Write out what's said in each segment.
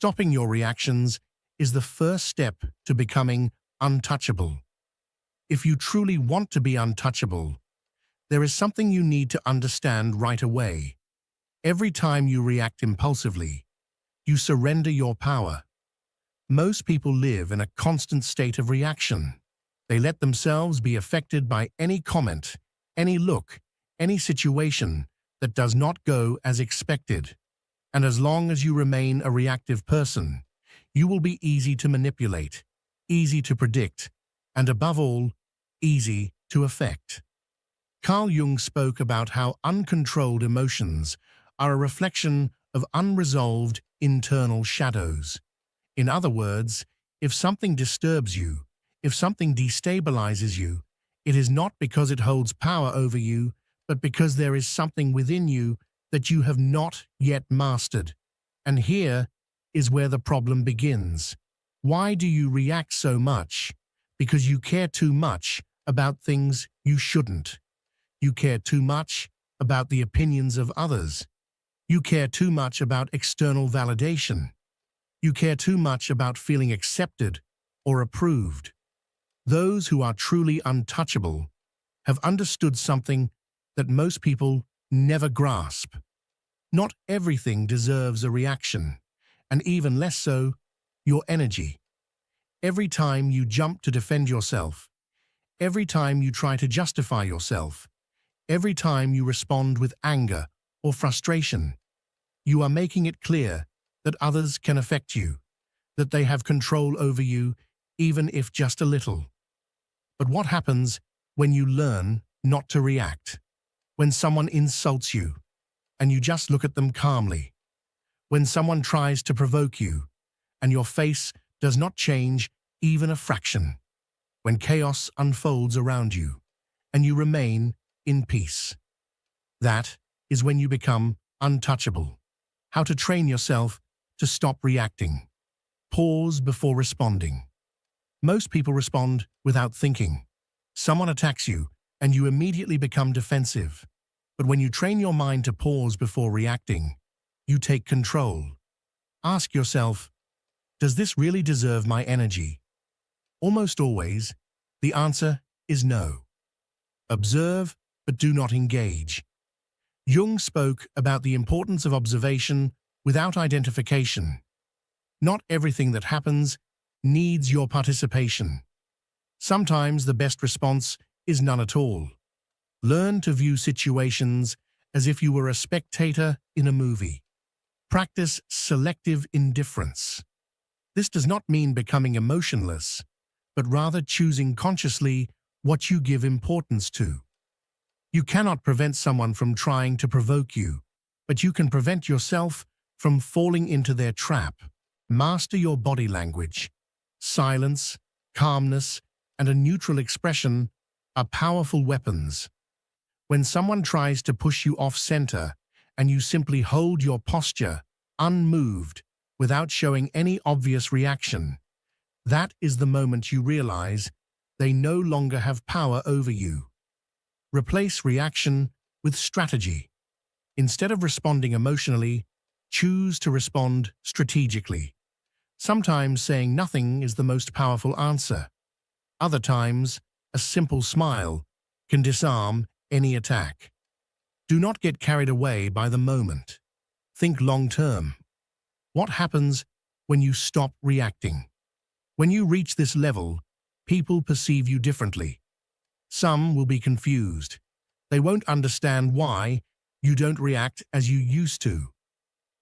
Stopping your reactions is the first step to becoming untouchable. If you truly want to be untouchable, there is something you need to understand right away. Every time you react impulsively, you surrender your power. Most people live in a constant state of reaction. They let themselves be affected by any comment, any look, any situation that does not go as expected. And as long as you remain a reactive person, you will be easy to manipulate, easy to predict, and above all, easy to affect. Carl Jung spoke about how uncontrolled emotions are a reflection of unresolved internal shadows. In other words, if something disturbs you, if something destabilizes you, it is not because it holds power over you, but because there is something within you that you have not yet mastered. And here is where the problem begins. Why do you react so much? Because you care too much about things you shouldn't. You care too much about the opinions of others. You care too much about external validation. You care too much about feeling accepted or approved. Those who are truly untouchable have understood something that most people never grasp. Not everything deserves a reaction, and even less so, your energy. Every time you jump to defend yourself, every time you try to justify yourself, every time you respond with anger or frustration, you are making it clear that others can affect you, that they have control over you, even if just a little. But what happens when you learn not to react? When someone insults you, and you just look at them calmly? When someone tries to provoke you, and your face does not change even a fraction? When chaos unfolds around you, and you remain in peace? That is when you become untouchable. How to train yourself to stop reacting. Pause before responding. Most people respond without thinking. Someone attacks you, and you immediately become defensive. But when you train your mind to pause before reacting, you take control. Ask yourself, does this really deserve my energy? Almost always, the answer is no. Observe, but do not engage. Jung spoke about the importance of observation without identification. Not everything that happens needs your participation. Sometimes the best response is none at all. Learn to view situations as if you were a spectator in a movie. Practice selective indifference. This does not mean becoming emotionless, but rather choosing consciously what you give importance to. You cannot prevent someone from trying to provoke you, but you can prevent yourself from falling into their trap. Master your body language. Silence, calmness, and a neutral expression are powerful weapons. When someone tries to push you off center and you simply hold your posture, unmoved, without showing any obvious reaction, that is the moment you realize they no longer have power over you. Replace reaction with strategy. Instead of responding emotionally, choose to respond strategically. Sometimes saying nothing is the most powerful answer. Other times, a simple smile can disarm any attack. Do not get carried away by the moment. Think long-term. What happens when you stop reacting? When you reach this level, people perceive you differently. Some will be confused. They won't understand why you don't react as you used to.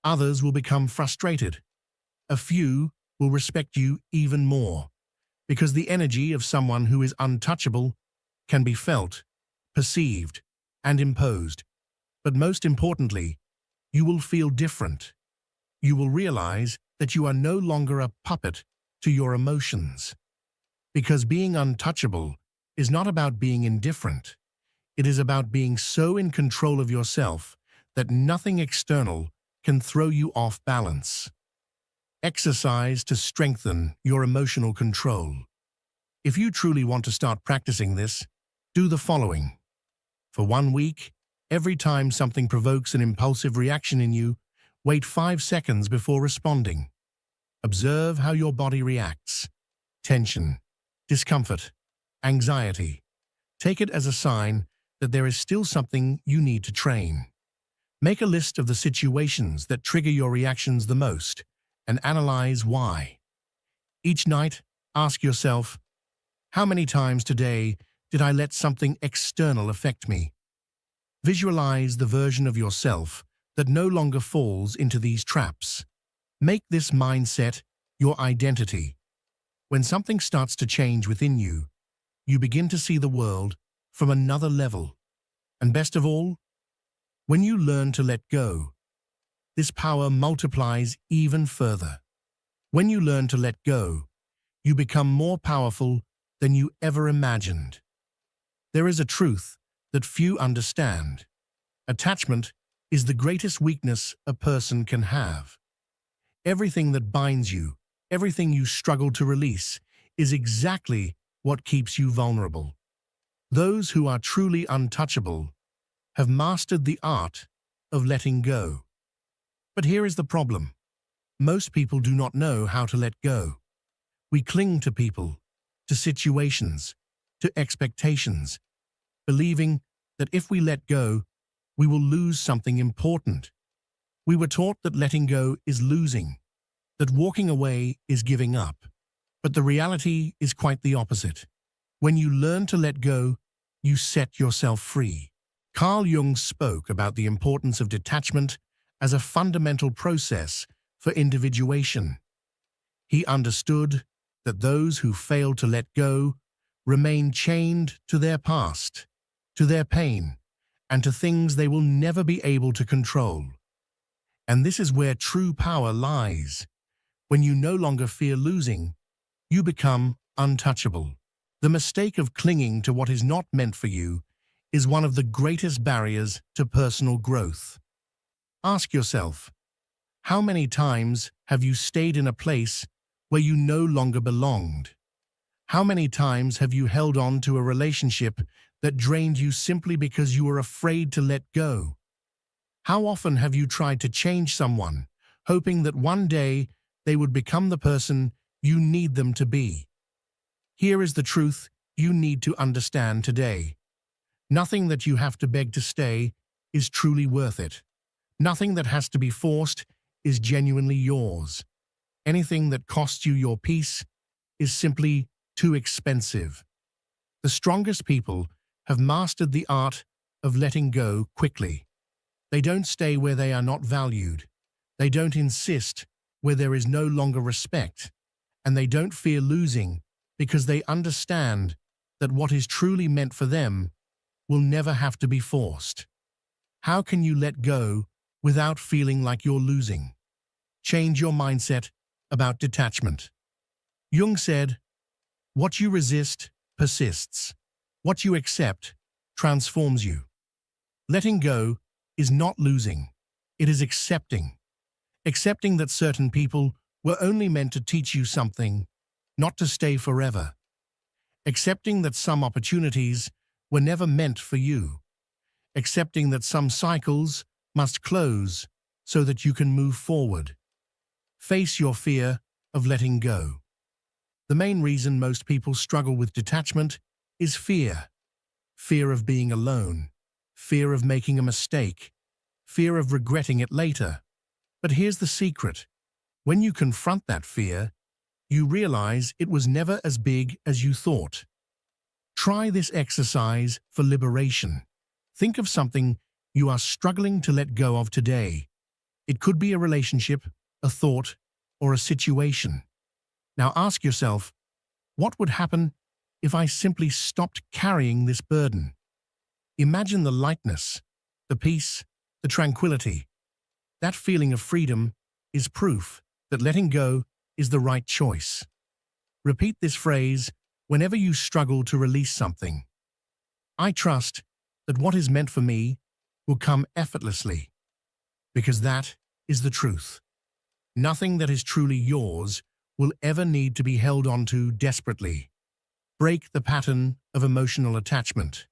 Others will become frustrated. A few will respect you even more, because the energy of someone who is untouchable can be felt, perceived, and imposed. But most importantly, you will feel different. You will realize that you are no longer a puppet to your emotions. Because being untouchable is not about being indifferent. It is about being so in control of yourself that nothing external can throw you off balance. Exercise to strengthen your emotional control. If you truly want to start practicing this, do the following. For 1 week, every time something provokes an impulsive reaction in you, wait 5 seconds before responding. Observe how your body reacts. Tension, discomfort, anxiety. Take it as a sign that there is still something you need to train. Make a list of the situations that trigger your reactions the most and analyze why. Each night, ask yourself, how many times today did I let something external affect me? Visualize the version of yourself that no longer falls into these traps. Make this mindset your identity. When something starts to change within you, you begin to see the world from another level. And best of all, when you learn to let go, this power multiplies even further. When you learn to let go, you become more powerful than you ever imagined. There is a truth that few understand. Attachment is the greatest weakness a person can have. Everything that binds you, everything you struggle to release, is exactly what keeps you vulnerable. Those who are truly untouchable have mastered the art of letting go. But here is the problem. Most people do not know how to let go. We cling to people, to situations, to expectations, believing that if we let go, we will lose something important. We were taught that letting go is losing, that walking away is giving up. But the reality is quite the opposite. When you learn to let go, you set yourself free. Carl Jung spoke about the importance of detachment as a fundamental process for individuation. He understood that those who fail to let go remain chained to their past, to their pain, and to things they will never be able to control. And this is where true power lies. When you no longer fear losing, you become untouchable. The mistake of clinging to what is not meant for you is one of the greatest barriers to personal growth. Ask yourself, how many times have you stayed in a place where you no longer belonged? How many times have you held on to a relationship that drained you simply because you were afraid to let go? How often have you tried to change someone, hoping that one day they would become the person you need them to be? Here is the truth you need to understand today. Nothing that you have to beg to stay is truly worth it. Nothing that has to be forced is genuinely yours. Anything that costs you your peace is simply too expensive. The strongest people have mastered the art of letting go quickly. They don't stay where they are not valued. They don't insist where there is no longer respect. And they don't fear losing because they understand that what is truly meant for them will never have to be forced. How can you let go without feeling like you're losing? Change your mindset about detachment. Jung said, "What you resist persists. What you accept transforms you." Letting go is not losing. It is accepting. Accepting that certain people were only meant to teach you something, not to stay forever. Accepting that some opportunities were never meant for you. Accepting that some cycles must close so that you can move forward. Face your fear of letting go. The main reason most people struggle with detachment is fear. Fear of being alone. Fear of making a mistake. Fear of regretting it later. But here's the secret. When you confront that fear, you realize it was never as big as you thought. Try this exercise for liberation. Think of something you are struggling to let go of today. It could be a relationship, a thought, or a situation. Now ask yourself, what would happen if I simply stopped carrying this burden? Imagine the lightness, the peace, the tranquility. That feeling of freedom is proof that letting go is the right choice. Repeat this phrase whenever you struggle to release something. I trust that what is meant for me will come effortlessly, because that is the truth. Nothing that is truly yours will ever need to be held onto desperately. Break the pattern of emotional attachment.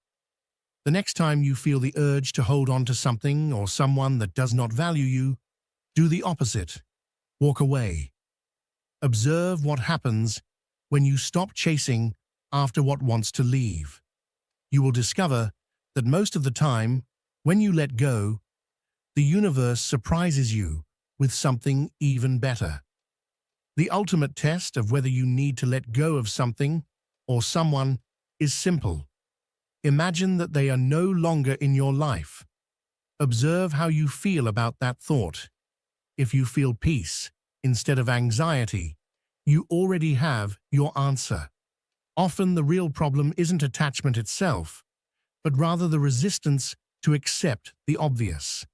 The next time you feel the urge to hold on to something or someone that does not value you, do the opposite. Walk away. Observe what happens when you stop chasing after what wants to leave. You will discover that most of the time, when you let go, the universe surprises you with something even better. The ultimate test of whether you need to let go of something or someone is simple. Imagine that they are no longer in your life. Observe how you feel about that thought. If you feel peace instead of anxiety, you already have your answer. Often the real problem isn't attachment itself, but rather the resistance to accept the obvious.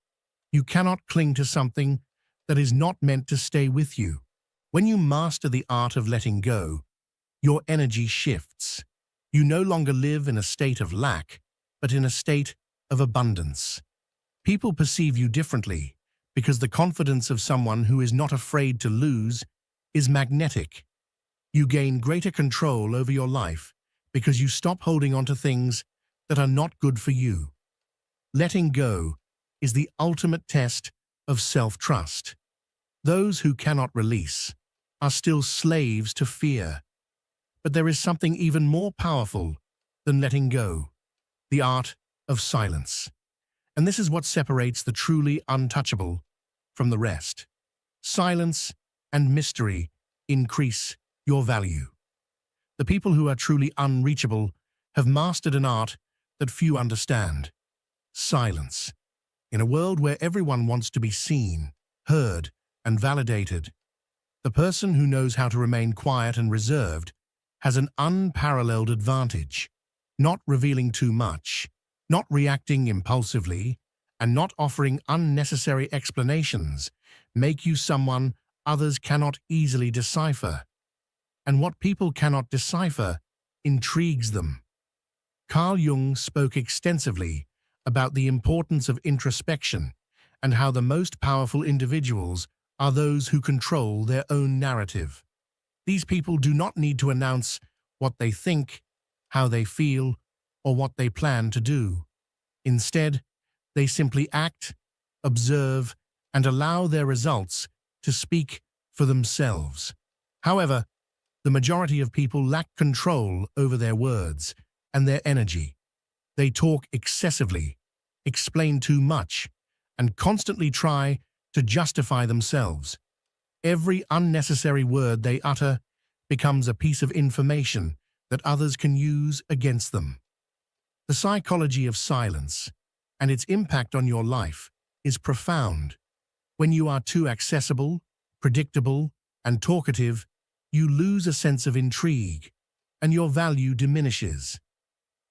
You cannot cling to something that is not meant to stay with you. When you master the art of letting go, your energy shifts. You no longer live in a state of lack, but in a state of abundance. People perceive you differently because the confidence of someone who is not afraid to lose is magnetic. You gain greater control over your life because you stop holding on to things that are not good for you. Letting go is the ultimate test of self-trust. Those who cannot release are still slaves to fear. But there is something even more powerful than letting go: the art of silence. And this is what separates the truly untouchable from the rest. Silence and mystery increase your value. The people who are truly unreachable have mastered an art that few understand: silence. In a world where everyone wants to be seen, heard, and validated, the person who knows how to remain quiet and reserved has an unparalleled advantage. Not revealing too much, not reacting impulsively, and not offering unnecessary explanations make you someone others cannot easily decipher. And what people cannot decipher intrigues them. Carl Jung spoke extensively about the importance of introspection and how the most powerful individuals are those who control their own narrative. These people do not need to announce what they think, how they feel, or what they plan to do. Instead, they simply act, observe, and allow their results to speak for themselves. However, the majority of people lack control over their words and their energy. They talk excessively, explain too much, and constantly try to justify themselves. Every unnecessary word they utter becomes a piece of information that others can use against them. The psychology of silence and its impact on your life is profound. When you are too accessible, predictable, and talkative, you lose a sense of intrigue, and your value diminishes.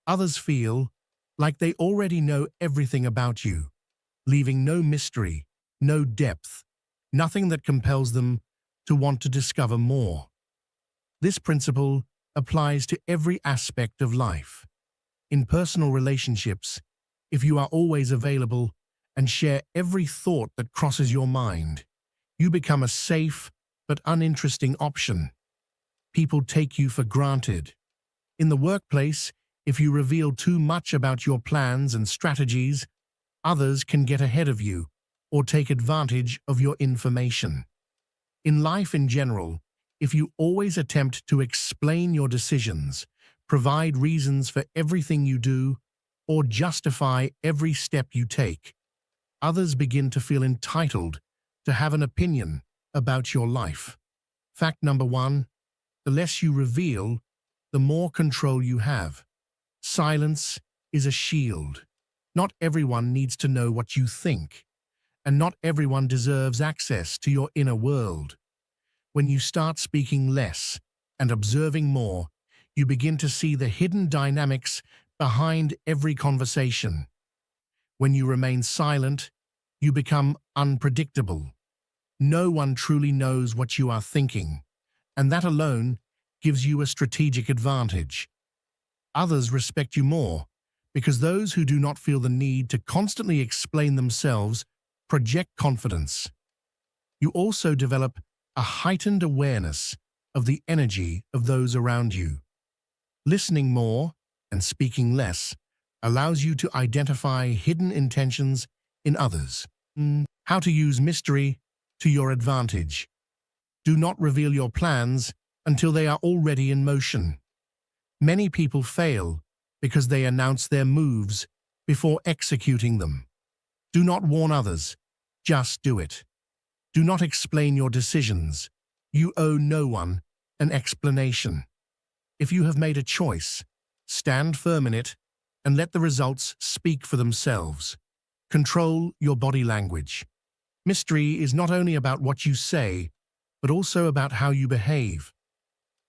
Others feel like they already know everything about you, leaving no mystery, no depth, nothing that compels them to want to discover more. This principle applies to every aspect of life. In personal relationships, if you are always available and share every thought that crosses your mind, you become a safe but uninteresting option. People take you for granted. In the workplace, if you reveal too much about your plans and strategies, others can get ahead of you or take advantage of your information. In life in general, if you always attempt to explain your decisions, provide reasons for everything you do, or justify every step you take, others begin to feel entitled to have an opinion about your life. Fact number 1, the less you reveal, the more control you have. Silence is a shield. Not everyone needs to know what you think, and not everyone deserves access to your inner world. When you start speaking less and observing more, you begin to see the hidden dynamics behind every conversation. When you remain silent, you become unpredictable. No one truly knows what you are thinking, and that alone gives you a strategic advantage. Others respect you more because those who do not feel the need to constantly explain themselves project confidence. You also develop a heightened awareness of the energy of those around you. Listening more and speaking less allows you to identify hidden intentions in others. How to use mystery to your advantage. Do not reveal your plans until they are already in motion. Many people fail because they announce their moves before executing them. Do not warn others, just do it. Do not explain your decisions. You owe no one an explanation. If you have made a choice, stand firm in it and let the results speak for themselves. Control your body language. Mystery is not only about what you say, but also about how you behave.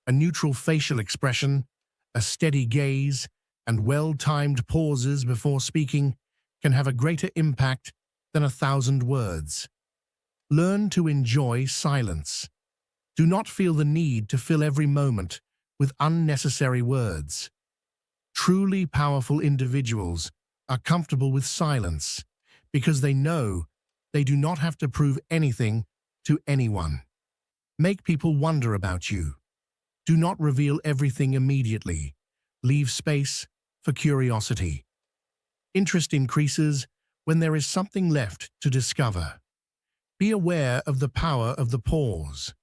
A neutral facial expression, a steady gaze, and well-timed pauses before speaking can have a greater impact than 1,000 words. Learn to enjoy silence. Do not feel the need to fill every moment with unnecessary words. Truly powerful individuals are comfortable with silence because they know they do not have to prove anything to anyone. Make people wonder about you. Do not reveal everything immediately. Leave space for curiosity. Interest increases when there is something left to discover. Be aware of the power of the pause.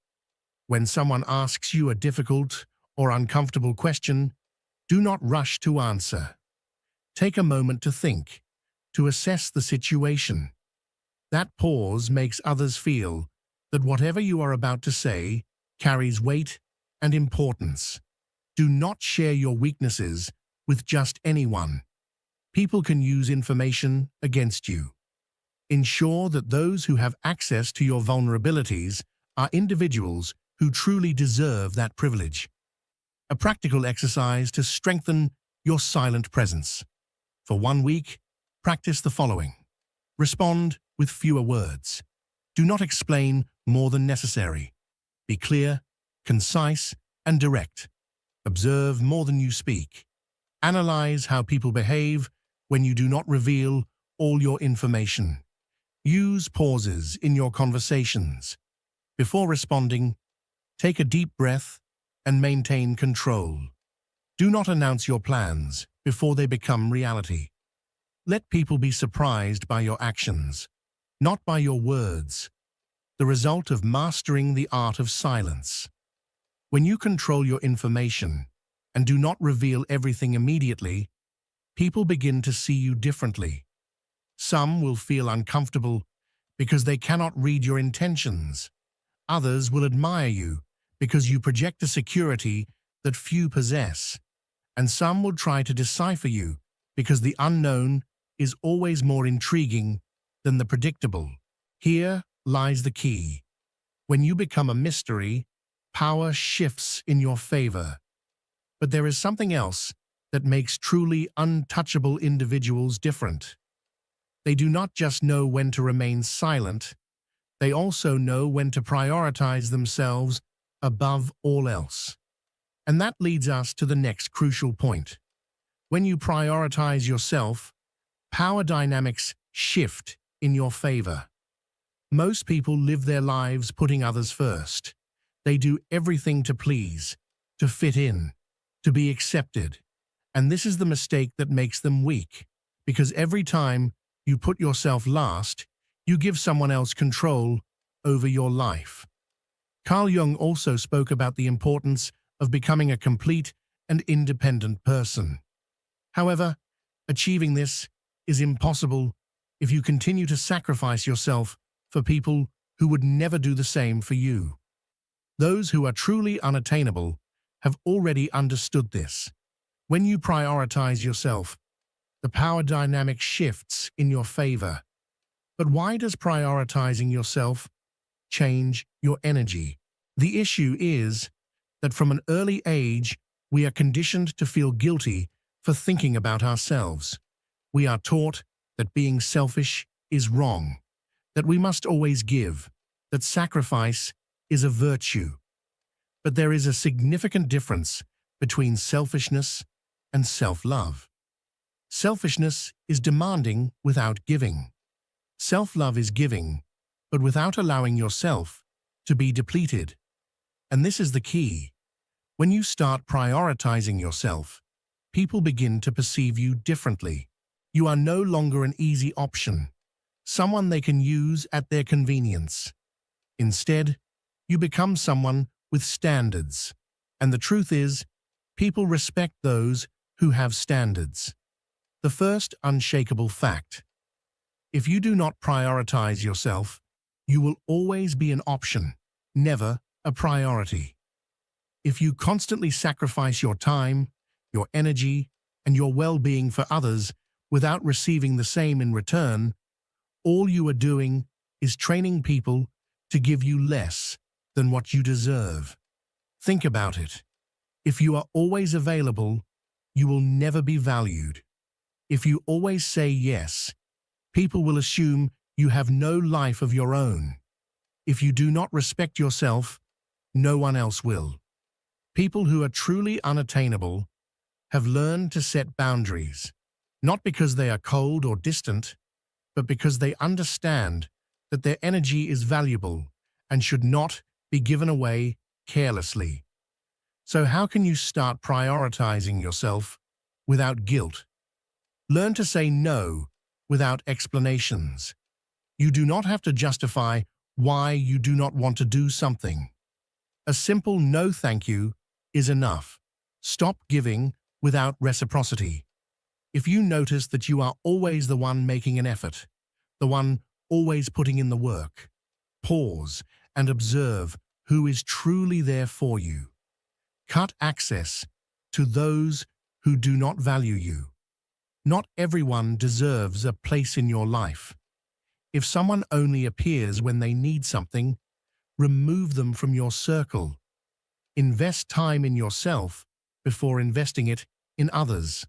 When someone asks you a difficult or uncomfortable question, do not rush to answer. Take a moment to think, to assess the situation. That pause makes others feel that whatever you are about to say carries weight and importance. Do not share your weaknesses with just anyone. People can use information against you. Ensure that those who have access to your vulnerabilities are individuals who truly deserve that privilege. A practical exercise to strengthen your silent presence. For 1 week, practice the following. Respond with fewer words. Do not explain more than necessary. Be clear, concise, and direct. Observe more than you speak. Analyze how people behave when you do not reveal all your information. Use pauses in your conversations. Before responding, take a deep breath and maintain control. Do not announce your plans before they become reality. Let people be surprised by your actions, not by your words, the result of mastering the art of silence. When you control your information and do not reveal everything immediately, people begin to see you differently. Some will feel uncomfortable because they cannot read your intentions. Others will admire you because you project a security that few possess. And some will try to decipher you because the unknown is always more intriguing than the predictable. Here lies the key. When you become a mystery, power shifts in your favor. But there is something else that makes truly untouchable individuals different. They do not just know when to remain silent, they also know when to prioritize themselves above all else. And that leads us to the next crucial point. When you prioritize yourself, power dynamics shift in your favor. Most people live their lives putting others first. They do everything to please, to fit in, to be accepted. And this is the mistake that makes them weak, because every time you put yourself last, you give someone else control over your life. Carl Jung also spoke about the importance of becoming a complete and independent person. However, achieving this is impossible if you continue to sacrifice yourself for people who would never do the same for you. Those who are truly unattainable have already understood this. When you prioritize yourself, the power dynamic shifts in your favor. But why does prioritizing yourself change your energy? The issue is that from an early age, we are conditioned to feel guilty for thinking about ourselves. We are taught that being selfish is wrong, that we must always give, that sacrifice is a virtue. But there is a significant difference between selfishness and self-love. Selfishness is demanding without giving. Self-love is giving, but without allowing yourself to be depleted. And this is the key. When you start prioritizing yourself, people begin to perceive you differently. You are no longer an easy option, someone they can use at their convenience. Instead, You become someone with standards. And the truth is, people respect those who have standards. The first unshakable fact: if you do not prioritize yourself, you will always be an option, never a priority. If you constantly sacrifice your time, your energy, and your well-being for others without receiving the same in return, all you are doing is training people to give you less than what you deserve. Think about it. If you are always available, you will never be valued. If you always say yes, people will assume you have no life of your own. If you do not respect yourself, no one else will. People who are truly unattainable have learned to set boundaries, not because they are cold or distant, but because they understand that their energy is valuable and should not be given away carelessly. So how can you start prioritizing yourself without guilt? Learn to say no without explanations. You do not have to justify why you do not want to do something. A simple no thank you is enough. Stop giving without reciprocity. If you notice that you are always the one making an effort, the one always putting in the work, pause and observe who is truly there for you. Cut access to those who do not value you. Not everyone deserves a place in your life. If someone only appears when they need something, remove them from your circle. Invest time in yourself before investing it in others.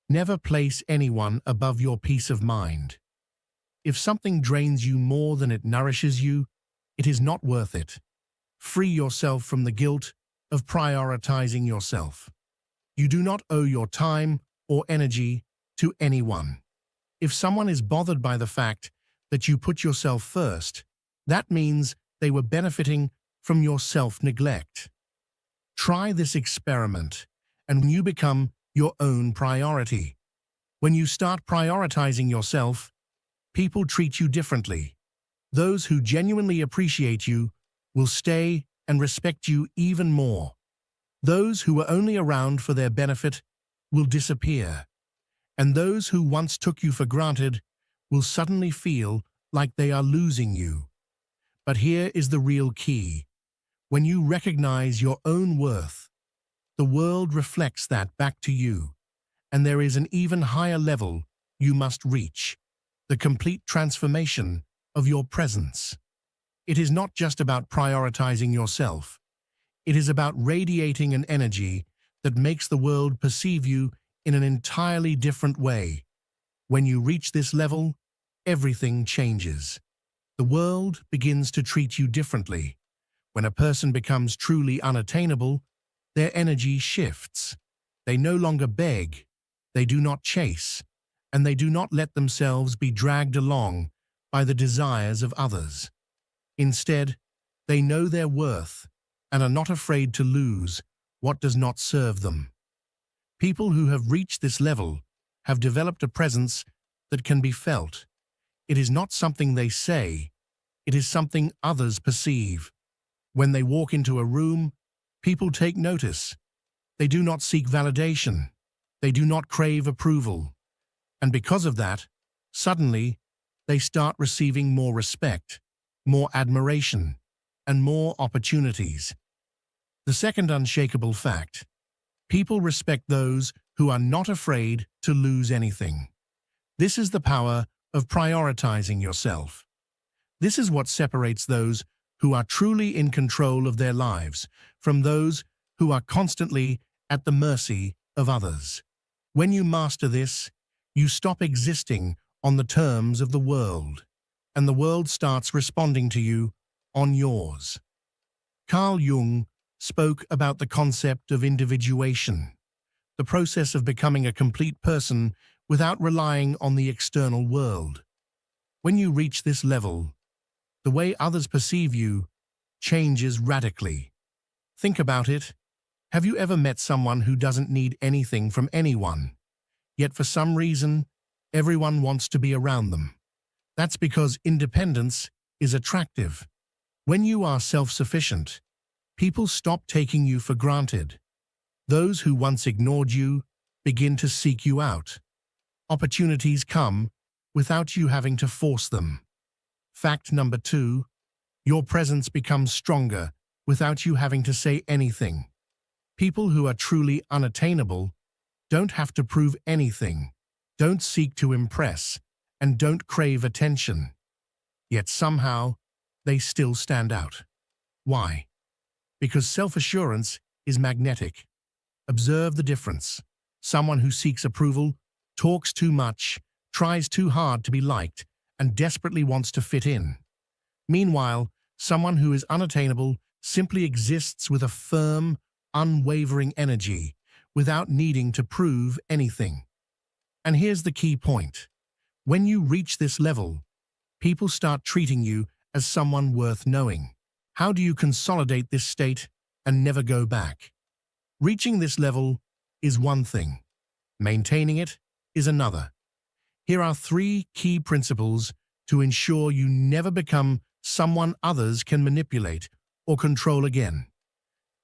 Never place anyone above your peace of mind. If something drains you more than it nourishes you, it is not worth it. Free yourself from the guilt of prioritizing yourself. You do not owe your time or energy to anyone. If someone is bothered by the fact that you put yourself first, that means they were benefiting from your self-neglect. Try this experiment, and when you become your own priority. When you start prioritizing yourself, people treat you differently. Those who genuinely appreciate you will stay and respect you even more. Those who were only around for their benefit will disappear. And those who once took you for granted will suddenly feel like they are losing you. But here is the real key. When you recognize your own worth, the world reflects that back to you, and there is an even higher level you must reach, the complete transformation of your presence. It is not just about prioritizing yourself. It is about radiating an energy that makes the world perceive you in an entirely different way. When you reach this level, everything changes. The world begins to treat you differently. When a person becomes truly unattainable, their energy shifts. They no longer beg, they do not chase, and they do not let themselves be dragged along by the desires of others. Instead, they know their worth and are not afraid to lose what does not serve them. People who have reached this level have developed a presence that can be felt. It is not something they say, it is something others perceive. When they walk into a room, people take notice. They do not seek validation. They do not crave approval. And because of that, suddenly, they start receiving more respect, more admiration, and more opportunities. The second unshakable fact: people respect those who are not afraid to lose anything. This is the power of prioritizing yourself. This is what separates those who are truly in control of their lives from those who are constantly at the mercy of others. When you master this, you stop existing on the terms of the world, and the world starts responding to you on yours. Carl Jung spoke about the concept of individuation, the process of becoming a complete person without relying on the external world. When you reach this level, the way others perceive you changes radically. Think about it. Have you ever met someone who doesn't need anything from anyone, yet for some reason, everyone wants to be around them? That's because independence is attractive. When you are self-sufficient, people stop taking you for granted. Those who once ignored you begin to seek you out. Opportunities come without you having to force them. Fact number 2, your presence becomes stronger without you having to say anything. People who are truly unattainable don't have to prove anything, don't seek to impress, and don't crave attention. Yet somehow, they still stand out. Why? Because self-assurance is magnetic. Observe the difference. Someone who seeks approval, talks too much, tries too hard to be liked, and desperately wants to fit in. Meanwhile, someone who is unattainable simply exists with a firm, unwavering energy without needing to prove anything. And here's the key point. When you reach this level, people start treating you as someone worth knowing. How do you consolidate this state and never go back? Reaching this level is one thing. Maintaining it is another. Here are 3 key principles to ensure you never become someone others can manipulate or control again.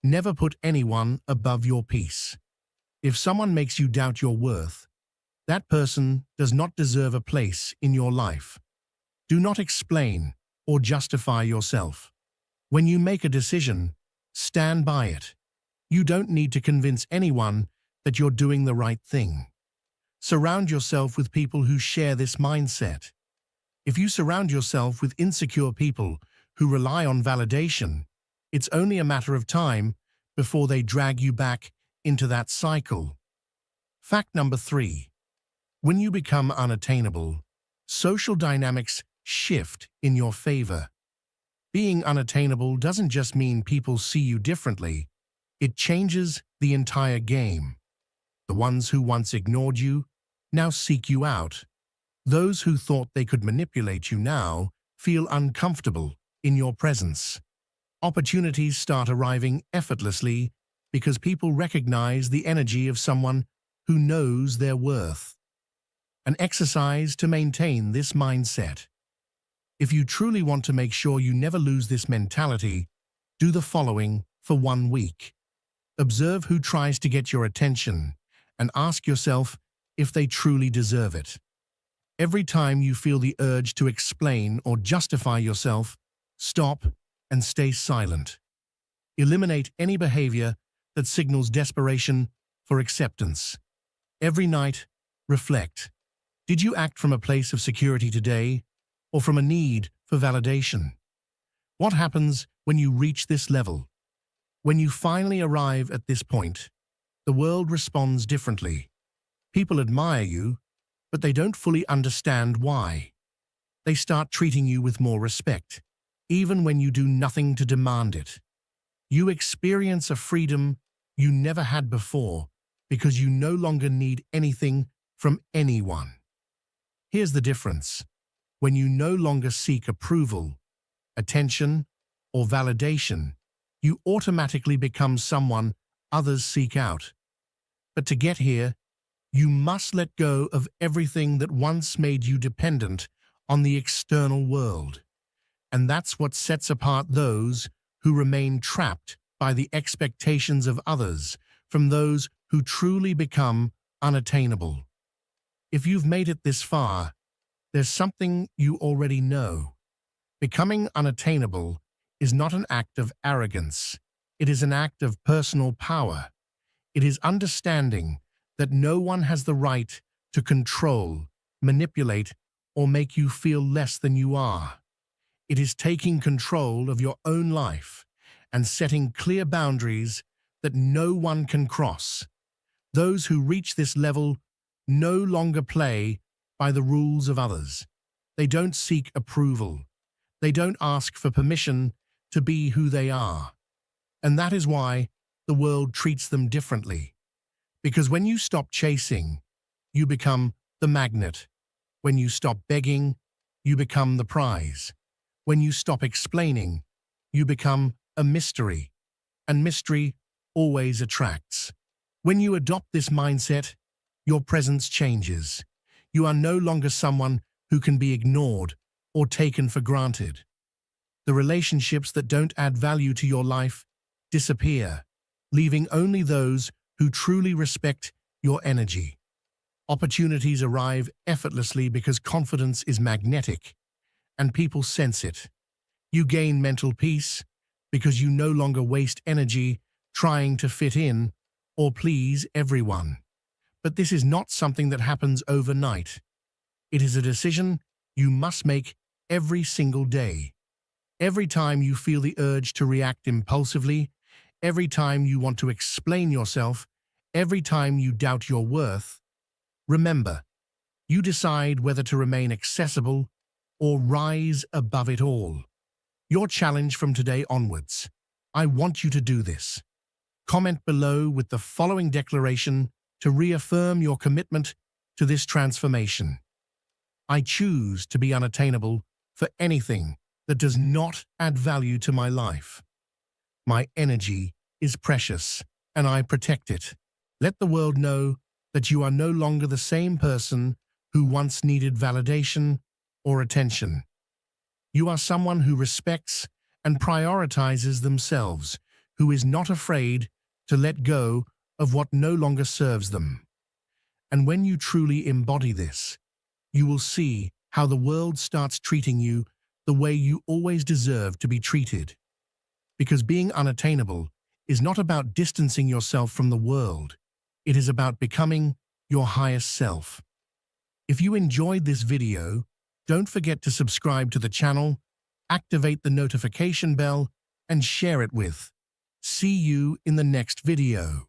Never put anyone above your peace. If someone makes you doubt your worth, that person does not deserve a place in your life. Do not explain or justify yourself. When you make a decision, stand by it. You don't need to convince anyone that you're doing the right thing. Surround yourself with people who share this mindset. If you surround yourself with insecure people who rely on validation, it's only a matter of time before they drag you back into that cycle. Fact number 3. When you become unattainable, social dynamics shift in your favor. Being unattainable doesn't just mean people see you differently. It changes the entire game. The ones who once ignored you now seek you out. Those who thought they could manipulate you now feel uncomfortable in your presence. Opportunities start arriving effortlessly because people recognize the energy of someone who knows their worth. An exercise to maintain this mindset. If you truly want to make sure you never lose this mentality, do the following for 1 week. Observe who tries to get your attention and ask yourself if they truly deserve it. Every time you feel the urge to explain or justify yourself, stop and stay silent. Eliminate any behavior that signals desperation for acceptance. Every night, reflect. Did you act from a place of security today, or from a need for validation? What happens when you reach this level? When you finally arrive at this point, the world responds differently. People admire you, but they don't fully understand why. They start treating you with more respect, even when you do nothing to demand it. You experience a freedom you never had before because you no longer need anything from anyone. Here's the difference. When you no longer seek approval, attention, or validation, you automatically become someone others seek out. But to get here, you must let go of everything that once made you dependent on the external world. And that's what sets apart those who remain trapped by the expectations of others from those who truly become unattainable. If you've made it this far, there's something you already know. Becoming unattainable is not an act of arrogance. It is an act of personal power. It is understanding that no one has the right to control, manipulate, or make you feel less than you are. It is taking control of your own life and setting clear boundaries that no one can cross. Those who reach this level no longer play by the rules of others. They don't seek approval. They don't ask for permission to be who they are. And that is why the world treats them differently. Because when you stop chasing, you become the magnet. When you stop begging, you become the prize. When you stop explaining, you become a mystery. And mystery always attracts. When you adopt this mindset, your presence changes. You are no longer someone who can be ignored or taken for granted. The relationships that don't add value to your life disappear, leaving only those who truly respect your energy. Opportunities arrive effortlessly because confidence is magnetic, and people sense it. You gain mental peace because you no longer waste energy trying to fit in or please everyone. But this is not something that happens overnight. It is a decision you must make every single day. Every time you feel the urge to react impulsively, every time you want to explain yourself, every time you doubt your worth, remember, you decide whether to remain accessible or rise above it all. Your challenge from today onwards. I want you to do this. Comment below with the following declaration to reaffirm your commitment to this transformation. I choose to be unattainable for anything that does not add value to my life. My energy is precious, and I protect it. Let the world know that you are no longer the same person who once needed validation or attention. You are someone who respects and prioritizes themselves, who is not afraid to let go of what no longer serves them. And when you truly embody this, you will see how the world starts treating you the way you always deserve to be treated. Because being unattainable is not about distancing yourself from the world. It is about becoming your highest self. If you enjoyed this video, don't forget to subscribe to the channel, activate the notification bell, and share it with. See you in the next video.